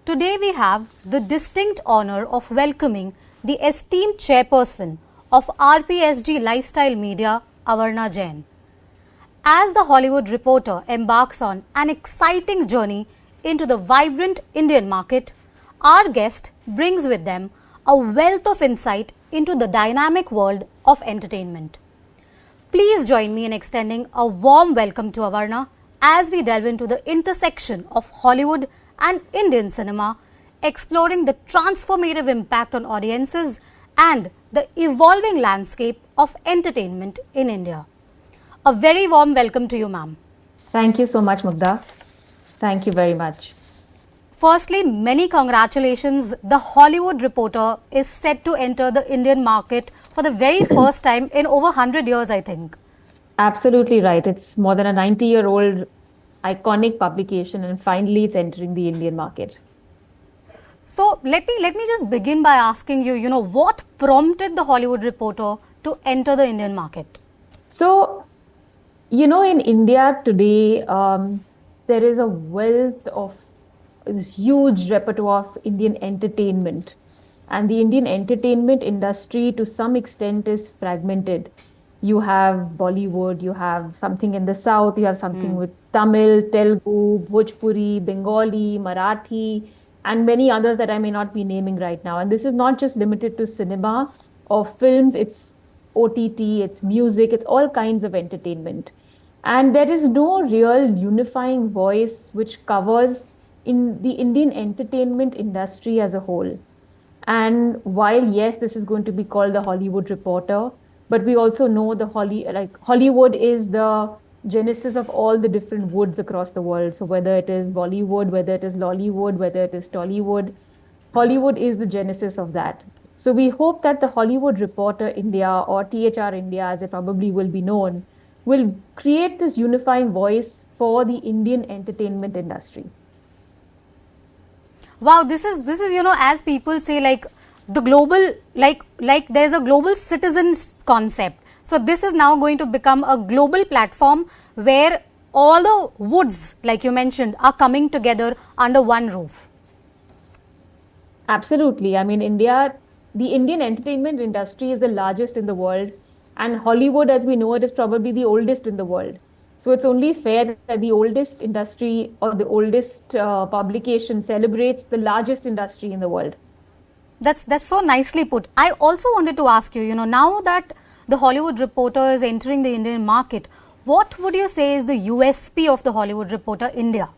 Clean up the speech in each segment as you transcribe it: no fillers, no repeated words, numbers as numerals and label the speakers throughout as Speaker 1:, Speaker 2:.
Speaker 1: Today we have the distinct honor of welcoming the esteemed chairperson of RPSG Lifestyle Media, Avarna Jain. As the Hollywood Reporter embarks on an exciting journey into the vibrant Indian market, our guest brings with them a wealth of insight into the dynamic world of entertainment. Please join me in extending a warm welcome to Avarna as we delve into the intersection of Hollywood and Indian cinema, exploring the transformative impact on audiences and the evolving landscape of entertainment in India. A very warm welcome to you, ma'am.
Speaker 2: Thank you so much, Mugdha. Thank you very much.
Speaker 1: Firstly, many congratulations. The Hollywood Reporter is set to enter the Indian market for the very first time in over 100 years, I think.
Speaker 2: Absolutely right. It's more than a 90-year-old iconic publication, and finally it's entering the Indian market.
Speaker 1: So let me just begin by asking you, what prompted the Hollywood Reporter to enter the Indian market?
Speaker 2: So, in India today, there is a wealth of this huge repertoire of Indian entertainment. And the Indian entertainment industry to some extent is fragmented. You have Bollywood, you have something in the south, you have something with Tamil, Telugu, Bhojpuri, Bengali, Marathi, and many others that I may not be naming right now. And this is not just limited to cinema or films, it's OTT, it's music, it's all kinds of entertainment. And there is no real unifying voice which covers in the Indian entertainment industry as a whole. And while, yes, this is going to be called the Hollywood Reporter, but we also know Hollywood is the genesis of all the different woods across the world. So whether it is Bollywood, whether it is Lollywood, whether it is Tollywood, Hollywood is the genesis of that. So we hope that the Hollywood Reporter India, or THR India as it probably will be known, will create this unifying voice for the Indian entertainment industry.
Speaker 1: Wow, this is as people say, like the global, like there's a global citizens concept. So this is now going to become a global platform where all the woods, like you mentioned, are coming together under one roof.
Speaker 2: Absolutely. I mean, the Indian entertainment industry is the largest in the world, and Hollywood, as we know it, is probably the oldest in the world. So it's only fair that the oldest industry or the oldest publication celebrates the largest industry in the world.
Speaker 1: That's so nicely put. I also wanted to ask you, now that the Hollywood Reporter is entering the Indian market, what would you say is the USP of the Hollywood Reporter India?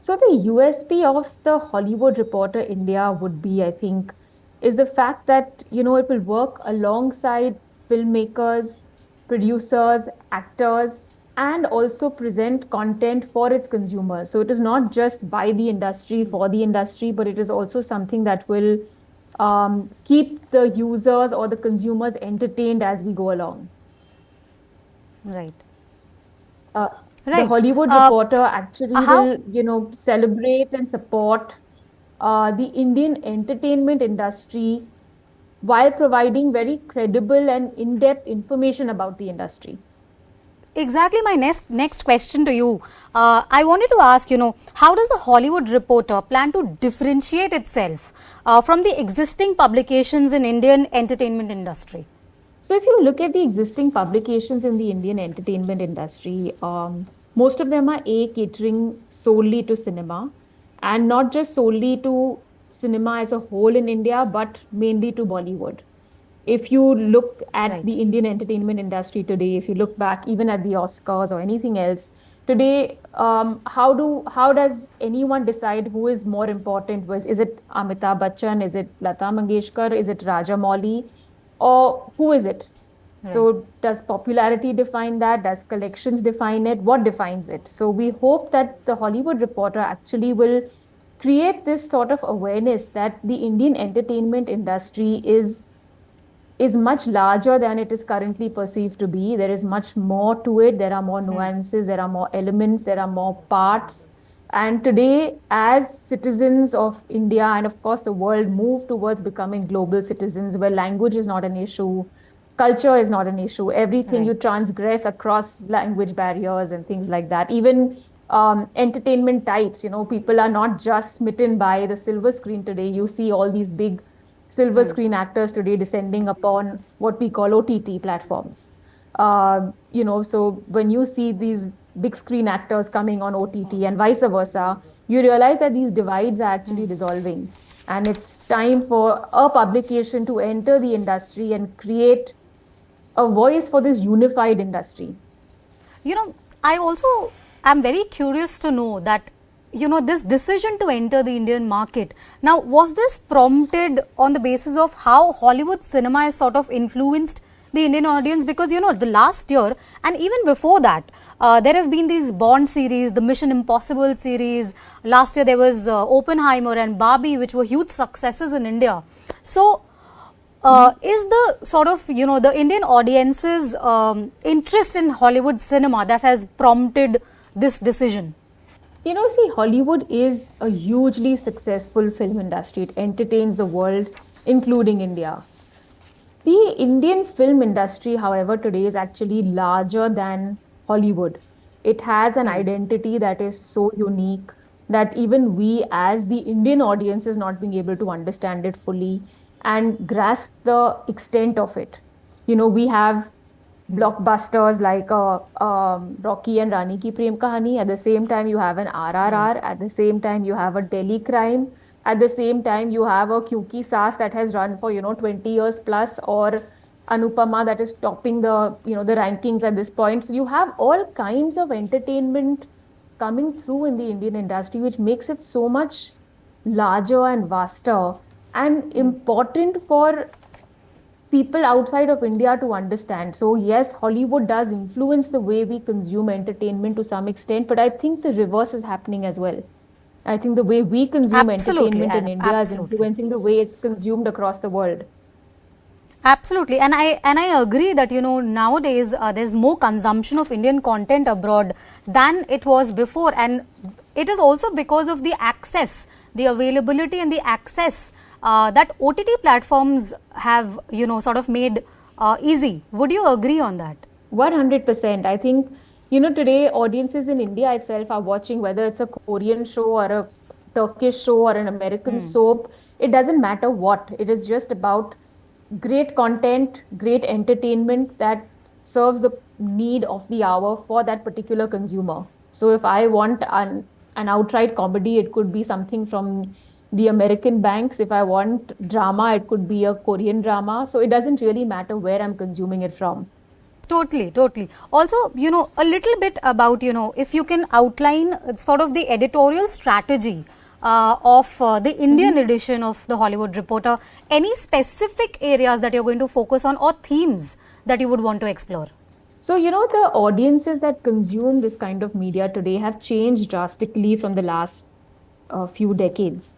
Speaker 2: So the USP of the Hollywood Reporter India would be, I think, is the fact that, it will work alongside filmmakers, producers, actors, and also present content for its consumers. So it is not just by the industry, for the industry, but it is also something that will keep the users or the consumers entertained as we go along.
Speaker 1: Right.
Speaker 2: The Hollywood Reporter actually will, celebrate and support the Indian entertainment industry while providing very credible and in-depth information about the industry.
Speaker 1: Exactly my next question to you. I wanted to ask, how does the Hollywood Reporter plan to differentiate itself from the existing publications in Indian entertainment industry?
Speaker 2: So if you look at the existing publications in the Indian entertainment industry, most of them are catering solely to cinema, and not just solely to cinema as a whole in India, but mainly to Bollywood. If you look at the Indian entertainment industry today, if you look back even at the Oscars or anything else, today, how does anyone decide who is more important? Is it Amitabh Bachchan? Is it Lata Mangeshkar? Is it Rajamouli? Or who is it? So does popularity define that? Does collections define it? What defines it? So we hope that the Hollywood Reporter actually will create this sort of awareness that the Indian entertainment industry is much larger than it is currently perceived to be. There is much more to it. There are more nuances, there are more elements, there are more parts. And today, as citizens of India and of course the world move towards becoming global citizens, where language is not an issue, culture is not an issue, everything you transgress across language barriers and things like that. Even entertainment types. People are not just smitten by the silver screen today. You see all these big silver screen actors today descending upon what we call OTT platforms. So when you see these big screen actors coming on OTT and vice versa, you realize that these divides are actually dissolving. And it's time for a publication to enter the industry and create a voice for this unified industry.
Speaker 1: I also am very curious to know that, this decision to enter the Indian market. Now, was this prompted on the basis of how Hollywood cinema has sort of influenced the Indian audience? Because, the last year and even before that, there have been these Bond series, the Mission Impossible series. Last year, there was Oppenheimer and Barbie, which were huge successes in India. So, is the sort of, the Indian audience's interest in Hollywood cinema that has prompted this decision?
Speaker 2: See, Hollywood is a hugely successful film industry. It entertains the world, including India. The Indian film industry, however, today is actually larger than Hollywood. It has an identity that is so unique that even we, as the Indian audience, is not being able to understand it fully and grasp the extent of it. We have blockbusters like Rocky and Rani Ki Prem Kahani. At the same time, you have an RRR. At the same time, you have a Delhi Crime. At the same time, you have a Kyunki Saas that has run for 20 years plus, or Anupama that is topping the the rankings at this point. So you have all kinds of entertainment coming through in the Indian industry, which makes it so much larger and vaster and important for people outside of India to understand. So yes, Hollywood does influence the way we consume entertainment to some extent, but I think the reverse is happening as well. I think the way we consume entertainment in India is influencing the way it's consumed across the world.
Speaker 1: Absolutely, and I agree that nowadays there's more consumption of Indian content abroad than it was before, and it is also because of the access, the availability, and the access that OTT platforms have sort of made easy. Would you agree on that?
Speaker 2: 100%. I think today audiences in India itself are watching, whether it's a Korean show or a Turkish show or an American soap. It doesn't matter what. It is just about great content, great entertainment that serves the need of the hour for that particular consumer. So if I want an outright comedy, it could be something from the American banks. If I want drama, it could be a Korean drama. So it doesn't really matter where I'm consuming it from.
Speaker 1: Totally. Also, a little bit about, if you can outline sort of the editorial strategy of the Indian edition of the Hollywood Reporter, any specific areas that you're going to focus on or themes that you would want to explore?
Speaker 2: So, the audiences that consume this kind of media today have changed drastically from the last few decades.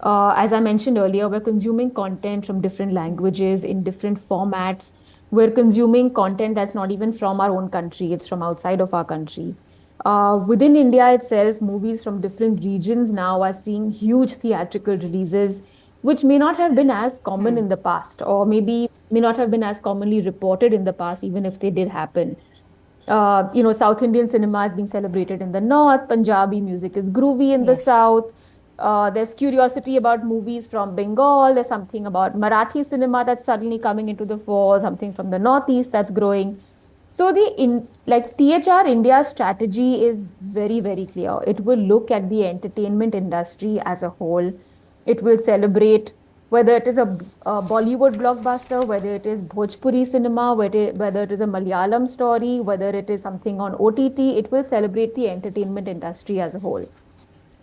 Speaker 2: As I mentioned earlier, we're consuming content from different languages in different formats. We're consuming content that's not even from our own country, it's from outside of our country. Within India itself, movies from different regions now are seeing huge theatrical releases, which may not have been as common in the past, or maybe may not have been as commonly reported in the past, even if they did happen. South Indian cinema is being celebrated in the north, Punjabi music is groovy in the south. There's curiosity about movies from Bengal. There's something about Marathi cinema that's suddenly coming into the fore, something from the Northeast that's growing. So THR India's strategy is very, very clear. It will look at the entertainment industry as a whole. It will celebrate whether it is a Bollywood blockbuster, whether it is Bhojpuri cinema, whether it is a Malayalam story, whether it is something on OTT. It will celebrate the entertainment industry as a whole.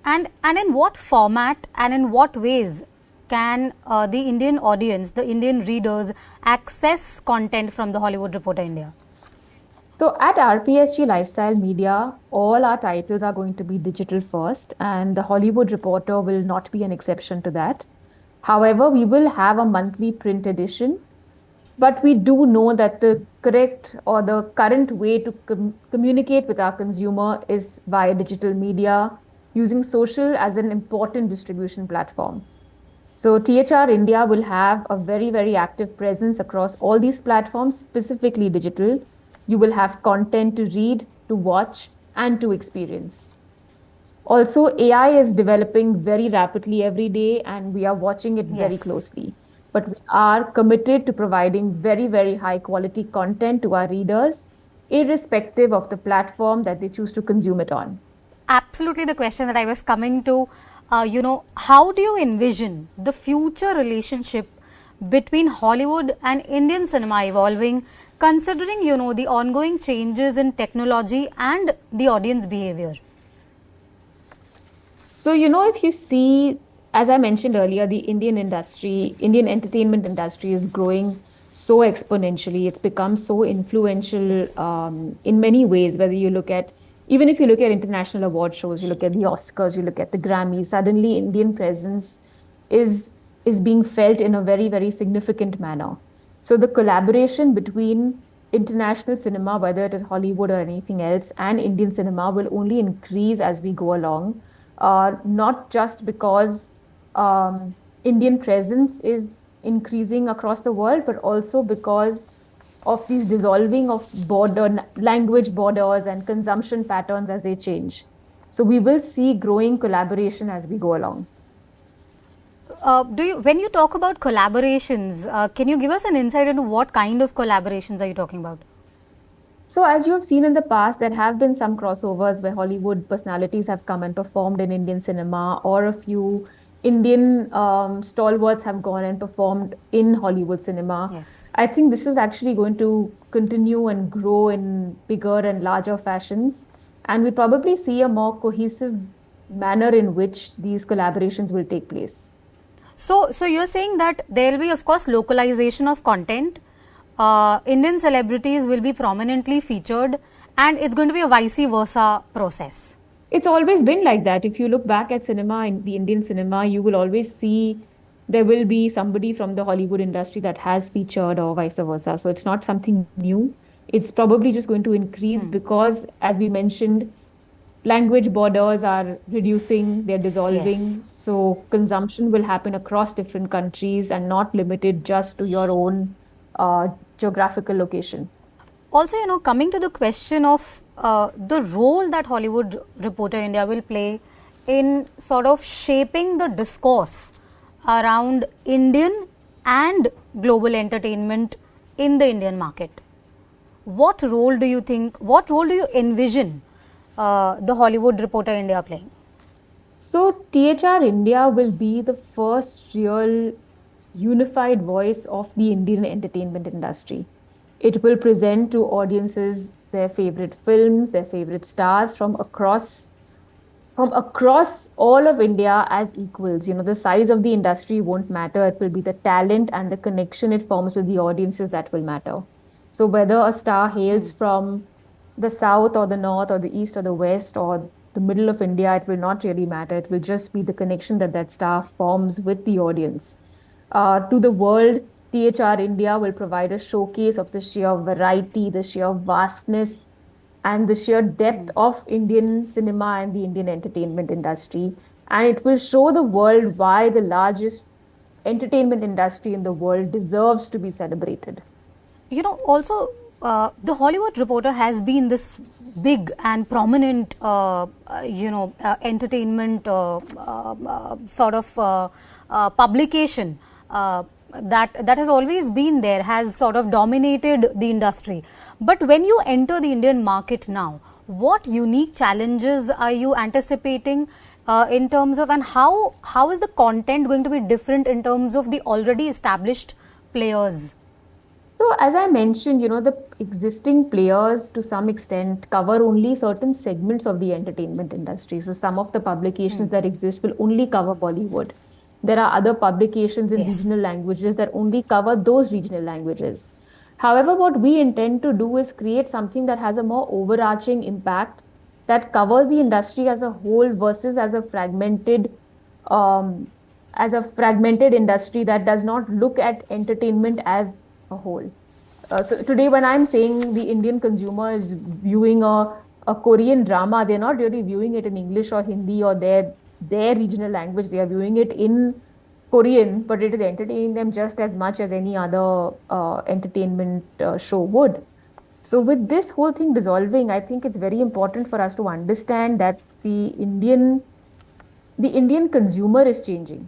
Speaker 1: And in what format and in what ways can the Indian audience, the Indian readers, access content from the Hollywood Reporter India?
Speaker 2: So at RPSG Lifestyle Media, all our titles are going to be digital first, and the Hollywood Reporter will not be an exception to that. However, we will have a monthly print edition, but we do know that the correct or the current way to communicate with our consumer is via digital media, using social as an important distribution platform. So THR India will have a very, very active presence across all these platforms, specifically digital. You will have content to read, to watch, and to experience. Also, AI is developing very rapidly every day, and we are watching it very
Speaker 1: Yes.
Speaker 2: closely. But we are committed to providing very, very high quality content to our readers, irrespective of the platform that they choose to consume it on.
Speaker 1: Absolutely the question that I was coming to. How do you envision the future relationship between Hollywood and Indian cinema evolving, considering, the ongoing changes in technology and the audience behavior?
Speaker 2: So, if you see, as I mentioned earlier, the Indian industry, Indian entertainment industry is growing so exponentially. It's become so influential
Speaker 1: Yes.
Speaker 2: in many ways, whether you look at, even if you look at international award shows, you look at the Oscars, you look at the Grammys, suddenly Indian presence is is being felt in a very, very significant manner. So the collaboration between international cinema, whether it is Hollywood or anything else, and Indian cinema will only increase as we go along, not just because Indian presence is increasing across the world, but also because of these dissolving of language borders and consumption patterns as they change. So we will see growing collaboration as we go along.
Speaker 1: When you talk about collaborations, can you give us an insight into what kind of collaborations are you talking about?
Speaker 2: So, as you have seen in the past, there have been some crossovers where Hollywood personalities have come and performed in Indian cinema, or a few Indian stalwarts have gone and performed in Hollywood cinema.
Speaker 1: Yes.
Speaker 2: I think this is actually going to continue and grow in bigger and larger fashions. And we probably see a more cohesive manner in which these collaborations will take place.
Speaker 1: So you're saying that there will be, of course, localization of content. Indian celebrities will be prominently featured, and it's going to be a vice versa process.
Speaker 2: It's always been like that. If you look back at cinema, in the Indian cinema, you will always see there will be somebody from the Hollywood industry that has featured or vice versa. So it's not something new. It's probably just going to increase because, as we mentioned, language borders are reducing, they're
Speaker 1: Yes.
Speaker 2: dissolving. So consumption will happen across different countries and not limited just to your own geographical location.
Speaker 1: Also, coming to the question of the role that Hollywood Reporter India will play in sort of shaping the discourse around Indian and global entertainment in the Indian market. What role do you think, what role do you envision the Hollywood Reporter India playing?
Speaker 2: So, THR India will be the first real unified voice of the Indian entertainment industry. It will present to audiences their favorite films, their favorite stars from across all of India as equals. The size of the industry won't matter. It will be the talent and the connection it forms with the audiences that will matter. So whether a star hails from the south or the north or the east or the west or the middle of India, it will not really matter. It will just be the connection that that star forms with the audience. To the world, THR India will provide a showcase of the sheer variety, the sheer vastness, and the sheer depth of Indian cinema and the Indian entertainment industry. And it will show the world why the largest entertainment industry in the world deserves to be celebrated.
Speaker 1: Also, the Hollywood Reporter has been this big and prominent, entertainment sort of publication that has always been there, has sort of dominated the industry. But when you enter the Indian market now, what unique challenges are you anticipating in terms of, and how is the content going to be different in terms of the already established players?
Speaker 2: So, as I mentioned, the existing players to some extent cover only certain segments of the entertainment industry. So, some of the publications that exist will only cover Bollywood. There are other publications in
Speaker 1: Yes.
Speaker 2: regional languages that only cover those regional languages. However, what we intend to do is create something that has a more overarching impact that covers the industry as a whole versus um, as a fragmented industry that does not look at entertainment as a whole. So today, when I'm saying the Indian consumer is viewing a Korean drama, they're not really viewing it in English or Hindi or their regional language. They are viewing it in Korean, but it is entertaining them just as much as any other entertainment show would. So with this whole thing dissolving, I think it's very important for us to understand that the Indian consumer is changing.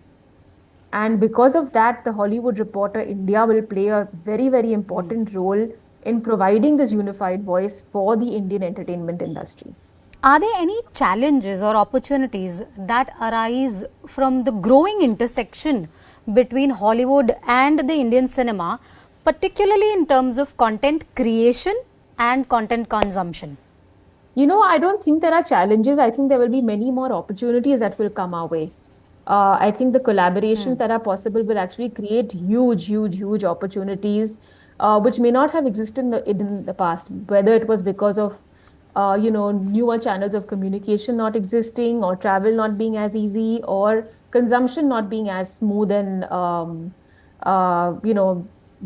Speaker 2: And because of that, the Hollywood Reporter India will play a very, very important role in providing this unified voice for the Indian entertainment industry.
Speaker 1: Are there any challenges or opportunities that arise from the growing intersection between Hollywood and the Indian cinema, particularly in terms of content creation and content consumption?
Speaker 2: I don't think there are challenges. I think there will be many more opportunities that will come our way. I think the collaborations that are possible will actually create huge, huge, huge opportunities, which may not have existed in the past, whether it was because of newer channels of communication not existing, or travel not being as easy, or consumption not being as smooth and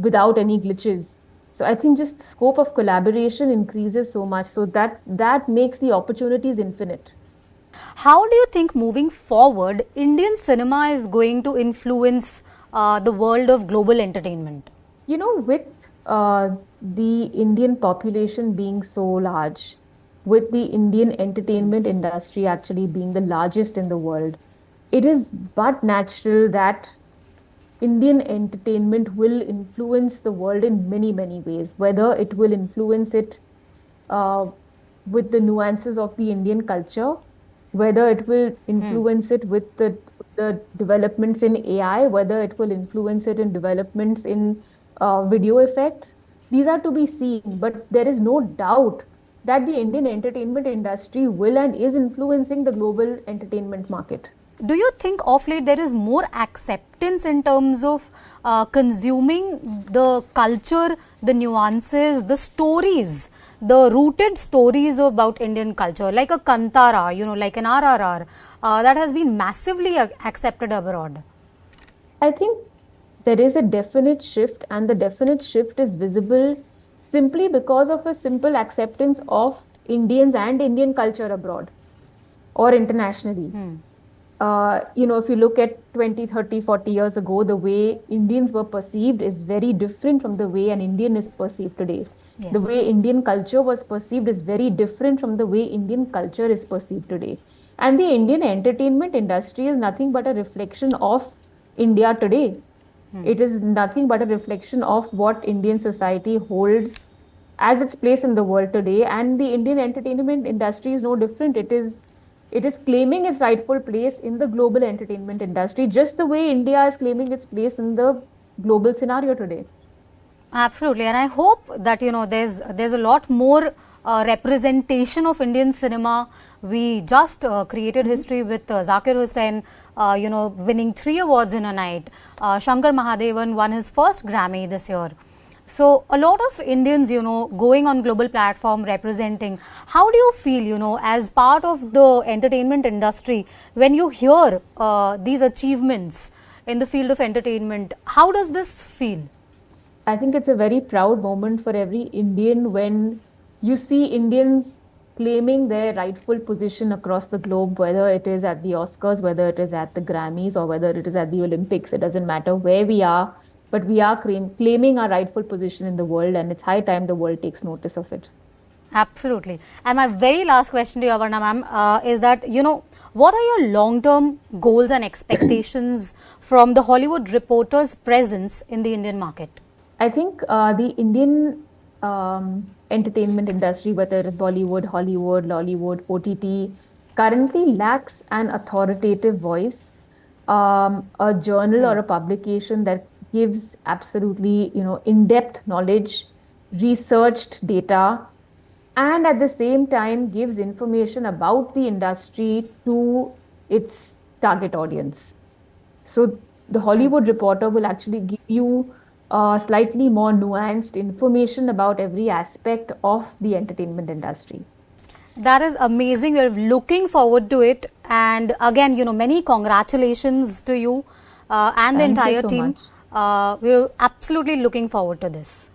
Speaker 2: without any glitches. So I think just the scope of collaboration increases so much, so that makes the opportunities infinite.
Speaker 1: How do you think moving forward, Indian cinema is going to influence the world of global entertainment?
Speaker 2: With the Indian population being so large, with the Indian entertainment industry actually being the largest in the world, it is but natural that Indian entertainment will influence the world in many, many ways, whether it will influence it uh, with the nuances of the Indian culture, whether it will influence it with the developments in AI, whether it will influence it in developments in video effects. These are to be seen, but there is no doubt that the Indian entertainment industry will and is influencing the global entertainment market.
Speaker 1: Do you think of late there is more acceptance in terms of consuming the culture, the nuances, the stories, the rooted stories about Indian culture, like a Kantara, like an RRR, that has been massively accepted abroad?
Speaker 2: I think there is a definite shift, and the definite shift is visible simply because of a simple acceptance of Indians and Indian culture abroad or internationally. If you look at 20, 30, 40 years ago, the way Indians were perceived is very different from the way an Indian is perceived today.
Speaker 1: Yes.
Speaker 2: The way Indian culture was perceived is very different from the way Indian culture is perceived today. And the Indian entertainment industry is nothing but a reflection of India today. It is nothing but a reflection of what Indian society holds as its place in the world today. And the Indian entertainment industry is no different. It is claiming its rightful place in the global entertainment industry, just the way India is claiming its place in the global scenario today.
Speaker 1: Absolutely, and I hope that there's a lot more representation of Indian cinema. We just created history with Zakir Hussain, winning 3 awards in a night. Shankar Mahadevan won his first Grammy this year. So a lot of Indians, going on global platform representing. How do you feel, as part of the entertainment industry, when you hear these achievements in the field of entertainment? How does this feel?
Speaker 2: I think it's a very proud moment for every Indian when you see Indians claiming their rightful position across the globe, whether it is at the Oscars, whether it is at the Grammys, or whether it is at the Olympics. It doesn't matter where we are, but we are claiming our rightful position in the world, and it's high time the world takes notice of it.
Speaker 1: Absolutely. And my very last question to you, Avarna ma'am, is that, what are your long-term goals and expectations from the Hollywood Reporter's presence in the Indian market?
Speaker 2: I think the Indian entertainment industry, whether it's Bollywood, Hollywood, Lollywood, OTT, currently lacks an authoritative voice, a journal or a publication that gives absolutely, in-depth knowledge, researched data, and at the same time gives information about the industry to its target audience. So the Hollywood Reporter will actually give you slightly more nuanced information about every aspect of the entertainment industry.
Speaker 1: That is amazing. We're looking forward to it. And again, many congratulations to you and the entire team.
Speaker 2: Thank you so much.
Speaker 1: We're absolutely looking forward to this.